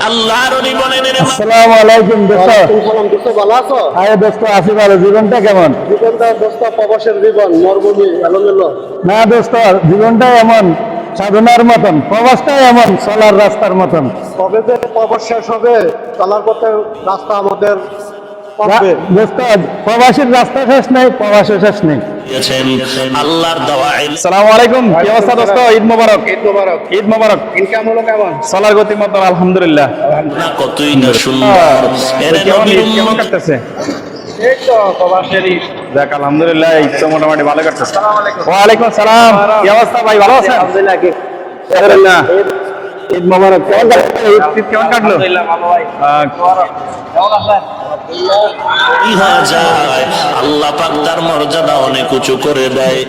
আল্লাহর ওলি বলেন আসসালামু আলাইকুম দোস্ত। সালাম দোস্ত, ভালো আছো? আরে দোস্ত আছি ভালো। জীবনটা কেমন? জীবনটা দোস্ত প্রবাসের জীবন, মরুভূমি এলোমেলো। না দোস্ত, জীবনটাই এমন সাধনার মতন, প্রবাসটাই এমন চলার রাস্তার মতন। কবে যে প্রবাস শেষ হবে, চলার পথে রাস্তা আমাদের পাবে। দোস্ত, প্রবাসীর রাস্তা শেষ নেই, প্রবাসের শেষ নেই। আল্লাহর দেওয়া আসসালামু আলাইকুম, কি অবস্থা দোস্ত? ঈদ মোবারক। ঈদ মোবারক। ঈদ মোবারক। ইনকাম হলো কেমন? চলার গতি মতন আলহামদুলিল্লাহ। না কতই না সুন্দর এরে কেমন নবীর ঈদ কেমন উম্মত কাটতেছে? এই তো প্রবাসের ঈদ। যাক আলহামদুলিল্লাহ, ঈদ তো মোটামুটি ভালো কাটতেছে। আসসালামু আলাইকুম। ওয়ালাইকুম আসসালাম, কি অবস্থা ভাই, ভালো আছেন? আলহামদুলিল্লাহ। আলহামদুলিল্লাহ। ঈদ মোবারক। কেমন কাটলো? ঈদ কেমন কাটলো? আলহামদুলিল্লাহ ভালো ভাই। কেমন আছেন? কি হয়ে যায় আল্লাহ পাক তার মর্যাদা অনেক উঁচু করে দেয়।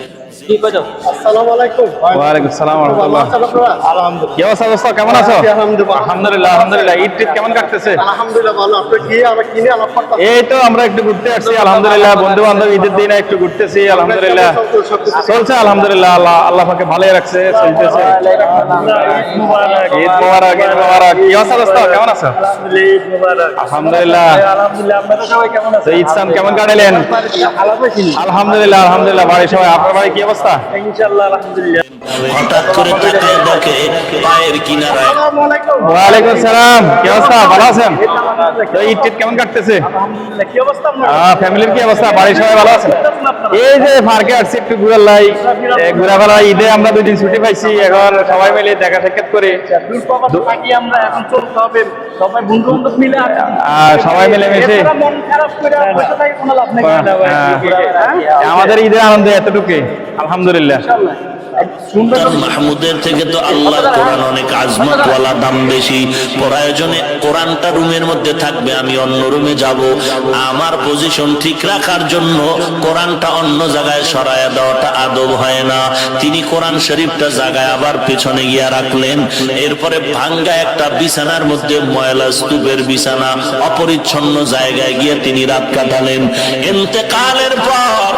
কি কইছো? আসসালামু আলাইকুম। ওয়ালাইকুম আসসালাম ওয়া ভালো রাহমাতুল্লাহ। আছেন আপনারা? আলহামদুলিল্লাহ। কি অবস্থা দোস্ত, কেমন আছো? আলহামদুলিল্লাহ। আলহামদুলিল্লাহ আলহামদুলিল্লাহ। ঈদ টিদ কেমন কাটতেছে? আলহামদুলিল্লাহ ভালো। আপনি কি আমরা কিনে আলাপ করতে? এই তো আমরা একটু ঘুরতে আসছি আলহামদুলিল্লাহ, বন্ধু বান্ধব ঈদের দিনে একটু ঘুরতেছি আলহামদুলিল্লাহ। চলছে আলহামদুলিল্লাহ, আল্লাহ আল্লাহ পাকে ভালোই রাখছে, চলতেছে। ঈদ মোবারক, ঈদ মোবারক। কি অবস্থা দোস্ত, কেমন আছো? আলহামদুলিল্লাহ। আপনারা সবাই কেমন তো ঈদ সান কেমন কাটালেন? আলহামদুলিল্লাহ আলহামদুলিল্লাহ। বাড়ির সবাই, আপনার বাড়ি কি অবস্থা? ইনশাআল্লাহ আলহামদুলিল্লাহ। হঠাৎ করে তাকায় দেখে পায়ের কিনারায় আসসালামু আলাইকুম। ওয়ালাইকুম সালাম, কি অবস্থা, ভালো আছেন? তো ঈদ টিদ কেমন কাটতেছে? আলহামদুলিল্লাহ। কি অবস্থা আপনার? ফ্যামিলির কি অবস্থা, বাড়ির সবাই ভালো আছেন? এই যে পার্কে আসছি একটু ঘুরালাই, ঘুরাফেরা। ঈদে আমরা 2 দিন ছুটি পাইছি, এখন সবাই মিলে দেখা সাক্ষাৎ করে দূর প্রবাসে থাকি আমরা, এখন চলতে হবে। সবাই বন্ধু বান্ধব মিলে আছি। সবাই মিলে মিশে এছাড়া মন খারাপ করে বসে থাকি কোনো লাভ নেই। আমাদের ঈদের আনন্দ এতটুকু আলহামদুলিল্লাহ। সুলতান মাহমুদের থেকে তো আল্লাহর কোরআন অনেক আজমতওয়ালা, দাম বেশি। প্রয়োজনে কোরআনটা রুমের মধ্যে থাকবে, আমি অন্য রুমে যাব। আমার পজিশন ঠিক রাখার জন্য কোরআনটা অন্য জায়গায় সরায়া দেওয়াটা আদব হয় না। তিনি কোরআন শরীফটা জায়গায় আবার পিছনে গিয়া রাখলেন। এরপরে ভাঙ্গা একটা বিছানার মধ্যে, ময়লা স্তূপের বিছানা, অপরিচ্ছন্ন জায়গায় গিয়ে তিনি রাত কাটালেন। ইন্তেকালের পর